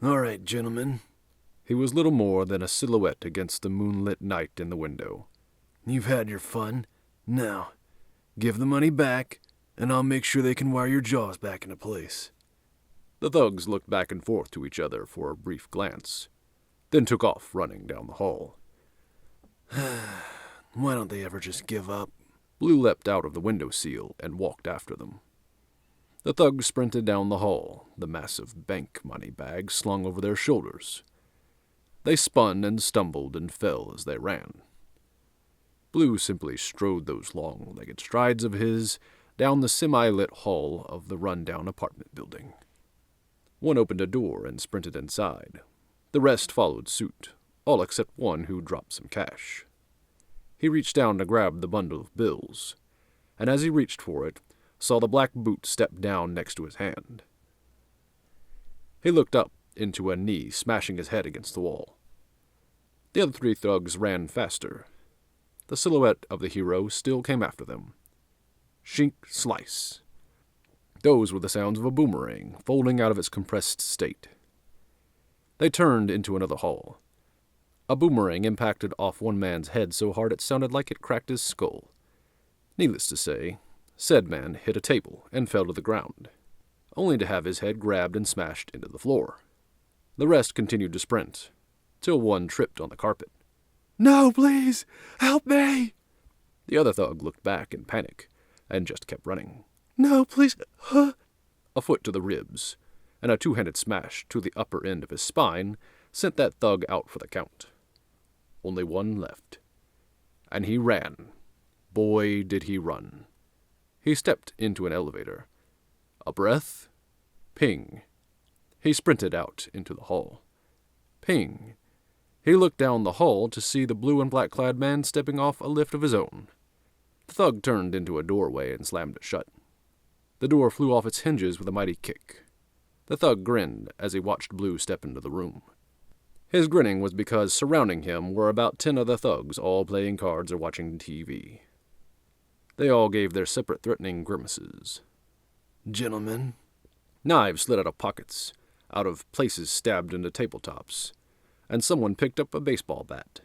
All right, gentlemen. He was little more than a silhouette against the moonlit night in the window. You've had your fun. Now, give the money back, and I'll make sure they can wire your jaws back into place. The thugs looked back and forth to each other for a brief glance, then took off running down the hall. Why don't they ever just give up? Blue leapt out of the window sill and walked after them. The thugs sprinted down the hall, the massive bank money bag slung over their shoulders. They spun and stumbled and fell as they ran. Blue simply strode those long-legged strides of his down the semi-lit hall of the run-down apartment building. One opened a door and sprinted inside. The rest followed suit, all except one who dropped some cash. He reached down to grab the bundle of bills, and as he reached for it, saw the black boot step down next to his hand. He looked up into a knee, smashing his head against the wall. The other three thugs ran faster. The silhouette of the hero still came after them. Shink, slice. Those were the sounds of a boomerang folding out of its compressed state. They turned into another hall. A boomerang impacted off one man's head so hard it sounded like it cracked his skull. Needless to say, said man hit a table and fell to the ground, only to have his head grabbed and smashed into the floor. The rest continued to sprint, till one tripped on the carpet. "No, please! Help me!" The other thug looked back in panic, and just kept running. "No, please! A foot to the ribs, and a two-handed smash to the upper end of his spine sent that thug out for the count. Only one left. And he ran. Boy, did he run. He stepped into an elevator. A breath. Ping. He sprinted out into the hall. Ping. He looked down the hall to see the blue and black-clad man stepping off a lift of his own. The thug turned into a doorway and slammed it shut. The door flew off its hinges with a mighty kick. The thug grinned as he watched Blue step into the room. His grinning was because surrounding him were about 10 other thugs, all playing cards or watching TV. They all gave their separate threatening grimaces. "Gentlemen." Knives slid out of pockets, out of places stabbed into tabletops, and someone picked up a baseball bat.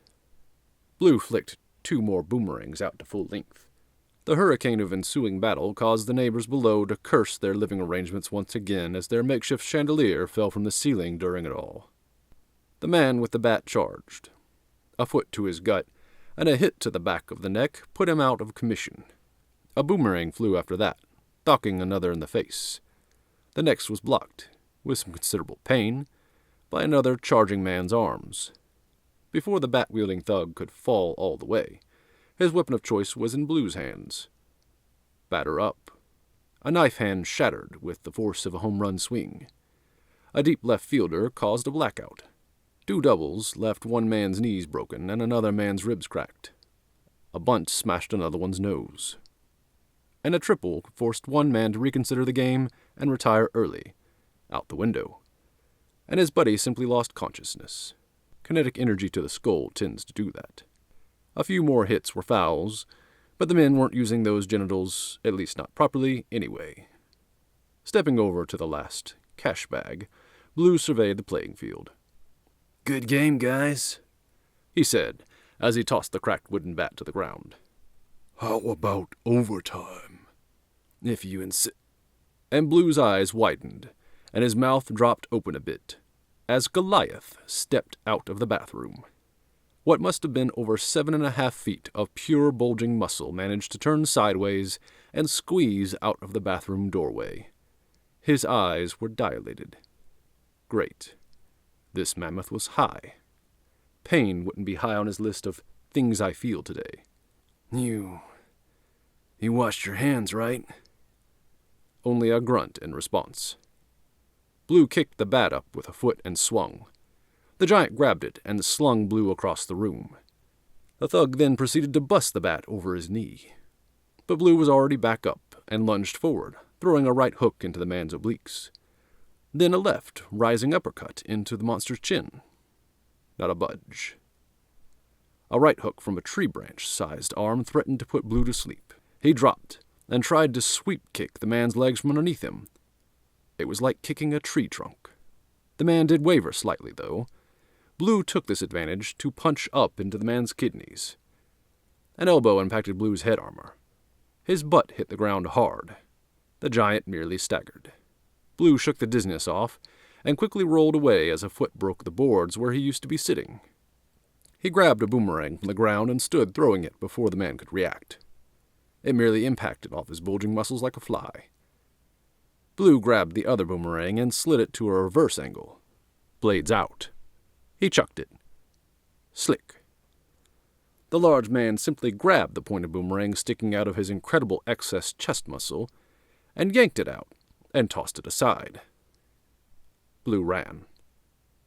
Blue flicked 2 more boomerangs out to full length. The hurricane of ensuing battle caused the neighbors below to curse their living arrangements once again as their makeshift chandelier fell from the ceiling during it all. The man with the bat charged. A foot to his gut, and a hit to the back of the neck put him out of commission. A boomerang flew after that, docking another in the face. The next was blocked, with some considerable pain, by another charging man's arms. Before the bat-wielding thug could fall all the way, his weapon of choice was in Blue's hands. Batter up. A knife hand shattered with the force of a home run swing. A deep left fielder caused a blackout. 2 doubles left one man's knees broken and another man's ribs cracked. A bunt smashed another one's nose. And a triple forced one man to reconsider the game and retire early, out the window. And his buddy simply lost consciousness. Kinetic energy to the skull tends to do that. A few more hits were fouls, but the men weren't using those genitals, at least not properly, anyway. Stepping over to the last cash bag, Blue surveyed the playing field. "Good game, guys," he said, as he tossed the cracked wooden bat to the ground. "How about overtime?" "If you insist." And Blue's eyes widened, and his mouth dropped open a bit, as Goliath stepped out of the bathroom. What must have been over 7.5 feet of pure bulging muscle managed to turn sideways and squeeze out of the bathroom doorway. His eyes were dilated. Great. This mammoth was high. Pain wouldn't be high on his list of things I feel today. You washed your hands, right?" Only a grunt in response. Blue kicked the bat up with a foot and swung. The giant grabbed it and slung Blue across the room. The thug then proceeded to bust the bat over his knee. But Blue was already back up and lunged forward, throwing a right hook into the man's obliques. Then a left, rising uppercut into the monster's chin. Not a budge. A right hook from a tree branch-sized arm threatened to put Blue to sleep. He dropped and tried to sweep kick the man's legs from underneath him. It was like kicking a tree trunk. The man did waver slightly, though. Blue took this advantage to punch up into the man's kidneys. An elbow impacted Blue's head armor. His butt hit the ground hard. The giant merely staggered. Blue shook the dizziness off and quickly rolled away as a foot broke the boards where he used to be sitting. He grabbed a boomerang from the ground and stood throwing it before the man could react. It merely impacted off his bulging muscles like a fly. Blue grabbed the other boomerang and slid it to a reverse angle. Blades out. He chucked it. Slick. The large man simply grabbed the pointed boomerang sticking out of his incredible excess chest muscle and yanked it out and tossed it aside. Blue ran.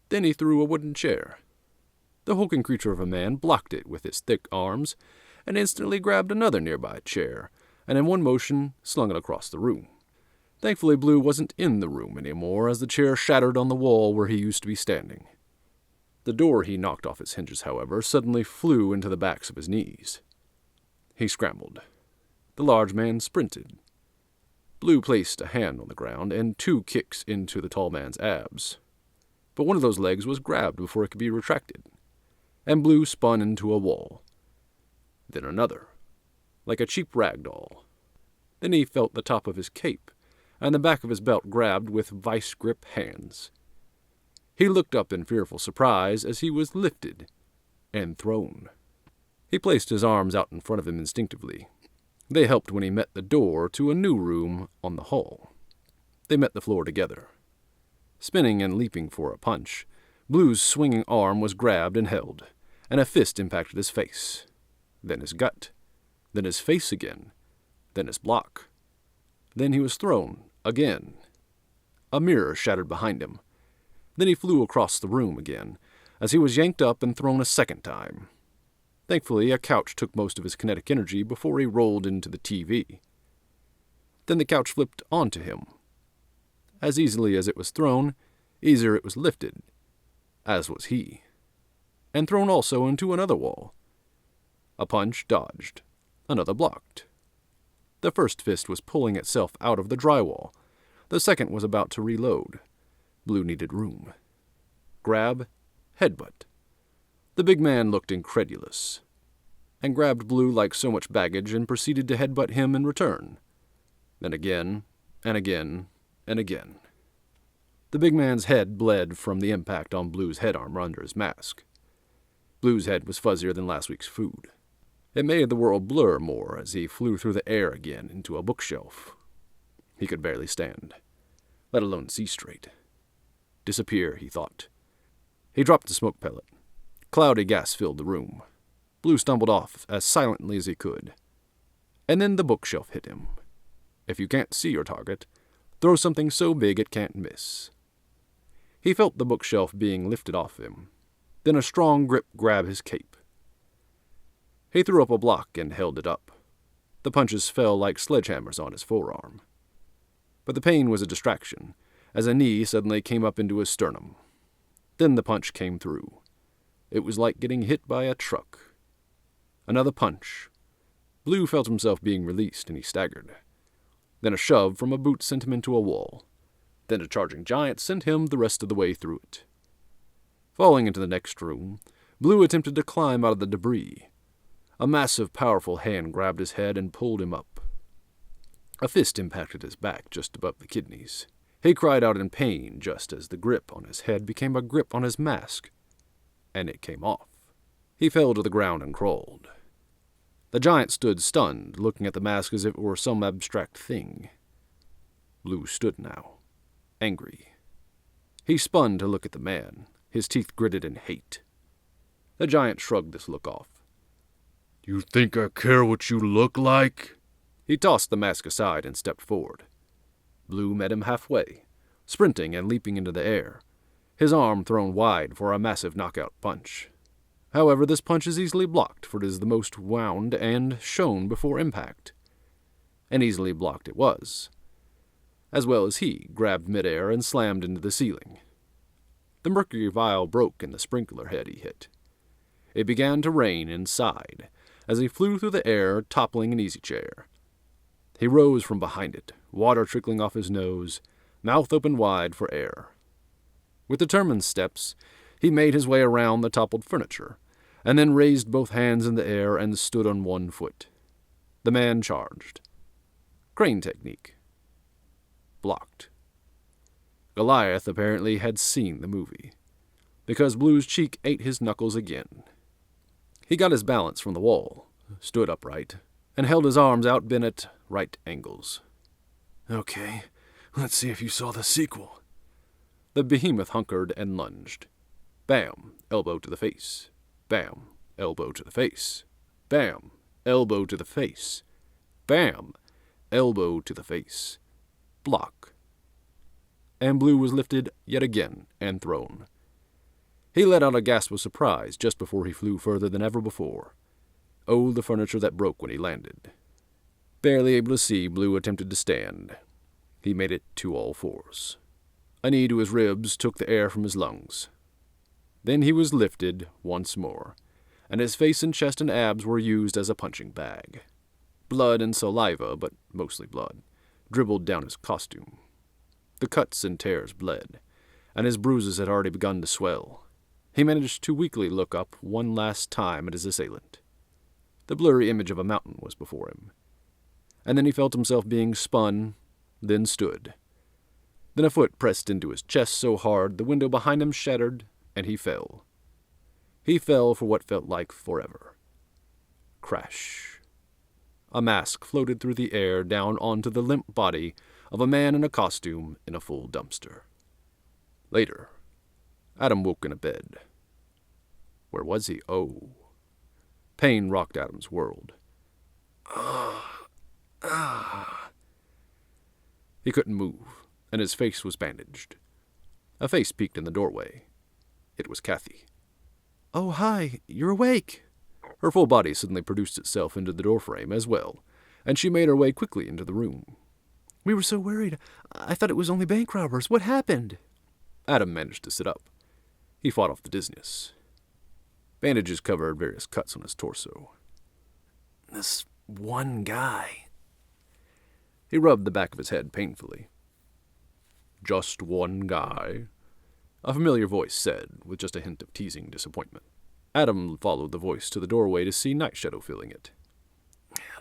Then he threw a wooden chair. The hulking creature of a man blocked it with his thick arms and instantly grabbed another nearby chair and in one motion slung it across the room. Thankfully, Blue wasn't in the room anymore as the chair shattered on the wall where he used to be standing. The door he knocked off its hinges, however, suddenly flew into the backs of his knees. He scrambled. The large man sprinted. Blue placed a hand on the ground and 2 kicks into the tall man's abs. But one of those legs was grabbed before it could be retracted, and Blue spun into a wall. Then another, like a cheap rag doll. Then he felt the top of his cape and the back of his belt grabbed with vice-grip hands. He looked up in fearful surprise as he was lifted and thrown. He placed his arms out in front of him instinctively. They helped when he met the door to a new room on the hall. They met the floor together. Spinning and leaping for a punch, Blue's swinging arm was grabbed and held, and a fist impacted his face. Then his gut. Then his face again. Then his block. Then he was thrown again. A mirror shattered behind him. Then he flew across the room again, as he was yanked up and thrown a second time. Thankfully, a couch took most of his kinetic energy before he rolled into the TV. Then the couch flipped onto him. As easily as it was thrown, easier it was lifted, as was he, and thrown also into another wall. A punch dodged, another blocked. The first fist was pulling itself out of the drywall. The second was about to reload. Blue needed room. Grab, headbutt. The big man looked incredulous, and grabbed Blue like so much baggage and proceeded to headbutt him in return. Then again, and again, and again. The big man's head bled from the impact on Blue's head armor under his mask. Blue's head was fuzzier than last week's food. It made the world blur more as he flew through the air again into a bookshelf. He could barely stand, let alone see straight. Disappear, he thought. He dropped the smoke pellet. Cloudy gas filled the room. Blue stumbled off as silently as he could. And then the bookshelf hit him. If you can't see your target, throw something so big it can't miss. He felt the bookshelf being lifted off him. Then a strong grip grabbed his cape. He threw up a block and held it up. The punches fell like sledgehammers on his forearm. But the pain was a distraction, as a knee suddenly came up into his sternum. Then the punch came through. It was like getting hit by a truck. Another punch. Blue felt himself being released, and he staggered. Then a shove from a boot sent him into a wall. Then a charging giant sent him the rest of the way through it. Falling into the next room, Blue attempted to climb out of the debris. A massive, powerful hand grabbed his head and pulled him up. A fist impacted his back just above the kidneys. He cried out in pain just as the grip on his head became a grip on his mask, and it came off. He fell to the ground and crawled. The giant stood stunned, looking at the mask as if it were some abstract thing. Blue stood now, angry. He spun to look at the man, his teeth gritted in hate. The giant shrugged this look off. You think I care what you look like? He tossed the mask aside and stepped forward. Blue met him halfway, sprinting and leaping into the air, his arm thrown wide for a massive knockout punch. However, this punch is easily blocked, for it is the most wound and shown before impact. And easily blocked it was, as well as he grabbed midair and slammed into the ceiling. The mercury vial broke in the sprinkler head he hit. It began to rain inside, as he flew through the air, toppling an easy chair. He rose from behind it, water trickling off his nose, mouth open wide for air. With determined steps, he made his way around the toppled furniture, and then raised both hands in the air and stood on one foot. The man charged. Crane technique. Blocked. Goliath apparently had seen the movie, because Blue's cheek ate his knuckles again. He got his balance from the wall, stood upright, and held his arms out bent at right angles. Okay, let's see if you saw the sequel. The behemoth hunkered and lunged. Bam, elbow to the face. Bam, elbow to the face. Bam, elbow to the face. Bam, elbow to the face. Block. And Blue was lifted yet again and thrown. He let out a gasp of surprise just before he flew further than ever before. Oh, the furniture that broke when he landed. Barely able to see, Blue attempted to stand. He made it to all fours. A knee to his ribs took the air from his lungs. Then he was lifted once more, and his face and chest and abs were used as a punching bag. Blood and saliva, but mostly blood, dribbled down his costume. The cuts and tears bled, and his bruises had already begun to swell. He managed to weakly look up one last time at his assailant. The blurry image of a mountain was before him. And then he felt himself being spun, then stood. Then a foot pressed into his chest so hard the window behind him shattered, and he fell. He fell for what felt like forever. Crash. A mask floated through the air down onto the limp body of a man in a costume in a full dumpster. Later, Adam woke in a bed. Where was he? Oh. Pain rocked Adam's world. He couldn't move, and his face was bandaged. A face peeked in the doorway. It was Kathy. "Oh, hi, you're awake." Her full body suddenly produced itself into the doorframe as well, and she made her way quickly into the room. "We were so worried. I thought it was only bank robbers. What happened?" Adam managed to sit up. He fought off the dizziness. Bandages covered various cuts on his torso. This one guy. He rubbed the back of his head painfully. Just one guy? A familiar voice said, with just a hint of teasing disappointment. Adam followed the voice to the doorway to see Night Shadow filling it.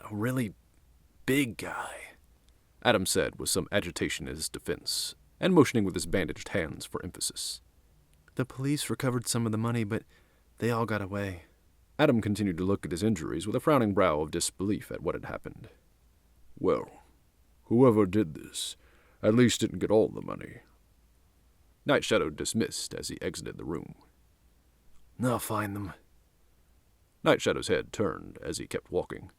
A really big guy, Adam said with some agitation in his defense, and motioning with his bandaged hands for emphasis. "The police recovered some of the money, but they all got away." Adam continued to look at his injuries with a frowning brow of disbelief at what had happened. Well, whoever did this at least didn't get all the money. Night Shadow dismissed as he exited the room. I'll find them. Night Shadow's head turned as he kept walking.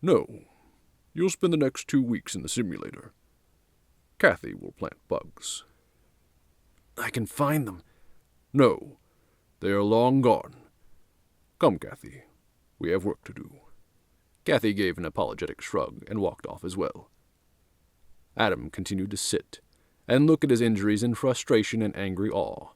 No, you'll spend the next 2 weeks in the simulator. Kathy will plant bugs. I can find them. No, they are long gone. Come, Kathy. We have work to do. Kathy gave an apologetic shrug and walked off as well. Adam continued to sit and look at his injuries in frustration and angry awe.